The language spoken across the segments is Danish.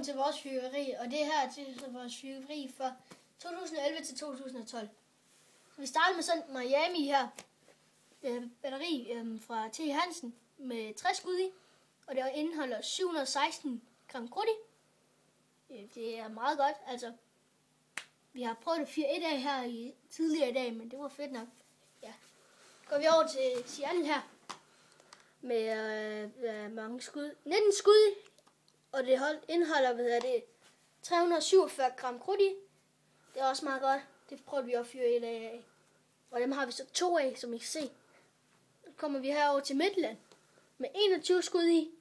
til vores fyrværkeri, og det her til vores fyrværkeri fra 2011 til 2012. Så vi starter med sådan Miami her, batteri fra T. Hansen med 60 skud i, og det indeholder 716 gram krudt i. Det er meget godt, altså. Vi har prøvet at fyre et af her tidligere i dag, men det var fedt nok. Ja. Går vi over til Seattle her, med mange skud. 19 skud i, og det indeholder, 347 gram krudt i. Det er også meget godt. Det prøvede vi at fyre et af. Og dem har vi så 2 af, som I kan se. Så kommer vi herover til Midland med 21 skud i.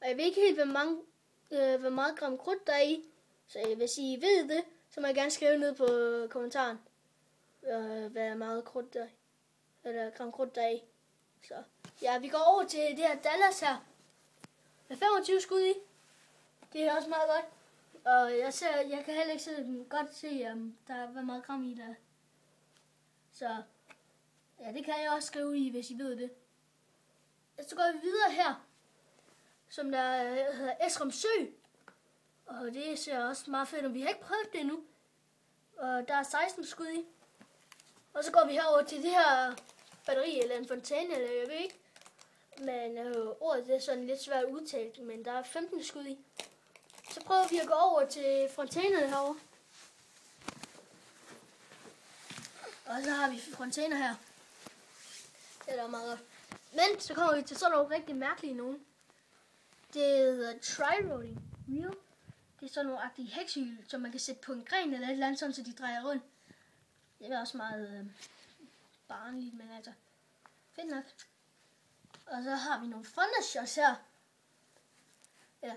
Og jeg ved ikke helt, hvor meget gram krudt der er i. Så hvis I ved det, så må jeg gerne skrive ned på kommentaren, hvad meget krudt der er. Eller gram krudt der er i. Så ja, vi går over til det her Dallas her. Med 25 skud i. Det er også meget godt. Og jeg kan heller ikke godt se, der er, hvor meget gram i der. Så ja, det kan jeg også skrive i, hvis I ved det. Så går vi videre her, som der hedder Esrum Sø. Og det ser også meget fedt, og vi har ikke prøvet det endnu. Og der er 16 skud i. Og så går vi herover til det her batteri, eller en fontæne, eller jeg ved ikke. Men ordet det er sådan lidt svært udtalt, men der er 15 skud i. Så prøver vi at gå over til fontænerne herovre. Og så har vi fontæner her. Det er meget godt. Men så kommer vi til sådan nogle rigtig mærkelige nogen. Det hedder Tri-Rolling Wheel. Det er sådan nogle agtige hekshjul, som man kan sætte på en gren eller et eller andet, sådan, så de drejer rundt. Det er også meget barnligt, men altså fedt nok. Og så har vi nogle Thundershots her. Ja,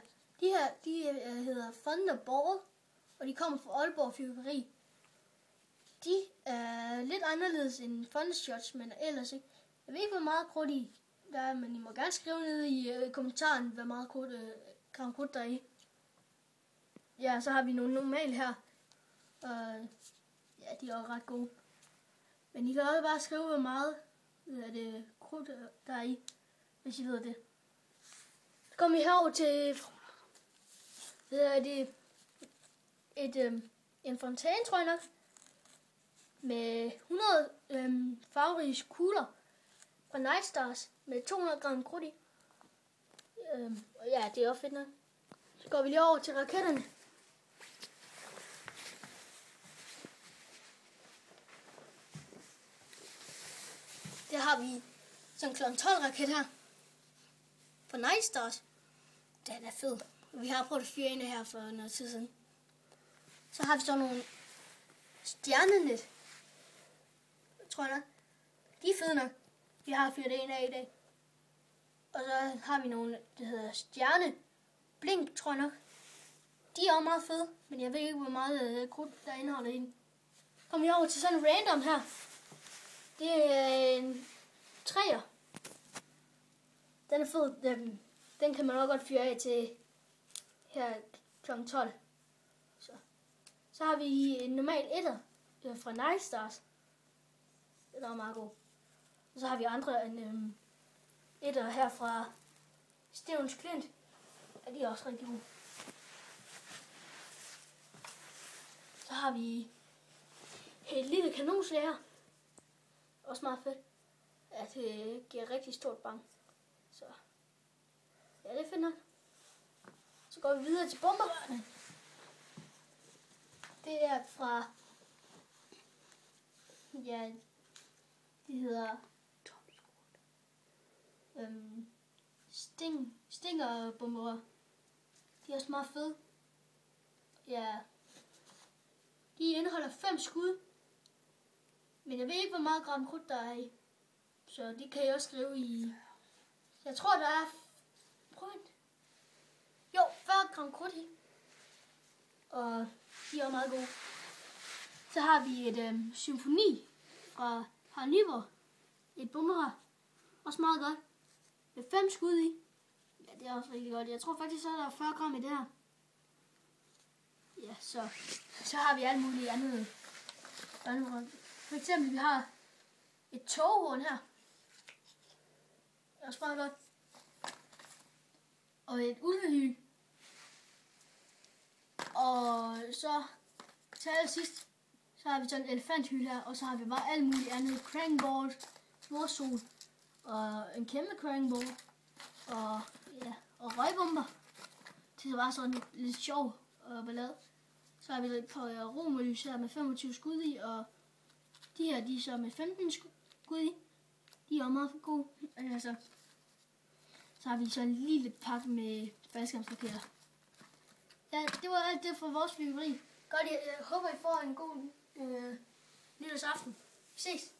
de hedder Thunderball, og de kommer fra Aalborg Fyrværkeri. De er lidt anderledes end Thundershots, men ellers ikke. Jeg ved ikke, hvor meget krudt i der er, men I må gerne skrive ned i kommentaren, hvor meget gram krudt der er i. Ja, så har vi nogle normale her. Ja, de er også ret gode. Men I kan også bare skrive, hvor meget krudt der er i, hvis I ved det. Så kommer vi herover til en fontæne, tror jeg nok, med 100 farverige kugler fra Night Stars med 200 gram krudt i. Ja, det er også fedt nok. Så går vi lige over til raketterne. Der har vi sådan en kl. 12 raket her fra Night Stars. Den er fed. Vi har prøvet at fyre en her for noget tid siden. Så har vi sådan nogle stjernenet. Tror jeg nok. De er fede nok. Vi har fyret en af i dag. Og så har vi nogle, der hedder stjerneblink, tror jeg nok. De er også meget fede, men jeg ved ikke, hvor meget krudt der indeholder i den. Kommer vi over til sådan en random her. Det er en træer. Den er fed. Den kan man også godt fyre af til her kl. 12. Så har vi en normal etter fra Night Stars. Den er meget god. Og så har vi andre en etter her fra Stevens Klint. Ja, de er også rigtig gode. Så har vi et lille kanonslag her. Også meget fedt. Ja, det giver rigtig stort bang. Så ja, det er fedt nok. Så går vi videre til bomberørene. Det er fra, ja, de hedder Stingerbomberør. De er også meget fede. Ja, de indeholder 5 skud. Men jeg ved ikke, hvor meget gram krudt der er i. Så det kan jeg også skrive i. Jeg tror, der er... Jo, 40 gram krudt i. Og de er meget gode. Så har vi et symfoni fra Harald Nyborg. Et bomberør. Også meget godt. Med 5 skud i. Ja, det er også rigtig godt. Jeg tror faktisk, at der er 40 gram i det her. Ja, så har vi alt muligt andet. For eksempel, vi har et toghorn her. Det er også meget godt. Og et ulvehyg. så til allersidst, så har vi sådan en elefanthylde her, og så har vi bare alt muligt andet. Crankboard, snorsol, og en kæmpe crankboard, og ja, og røgbomber. Det var sådan lidt sjov ballade. Så har vi et par romerlys her med 25 skud i, og de her, de er så med 15 skud i. De er også meget gode. Altså, så har vi så en lille pakke med faldskærmsraketter. Ja, det var alt det for vores fyrværkeri. Godt, jeg håber, I får en god nytårsaften. Vi ses.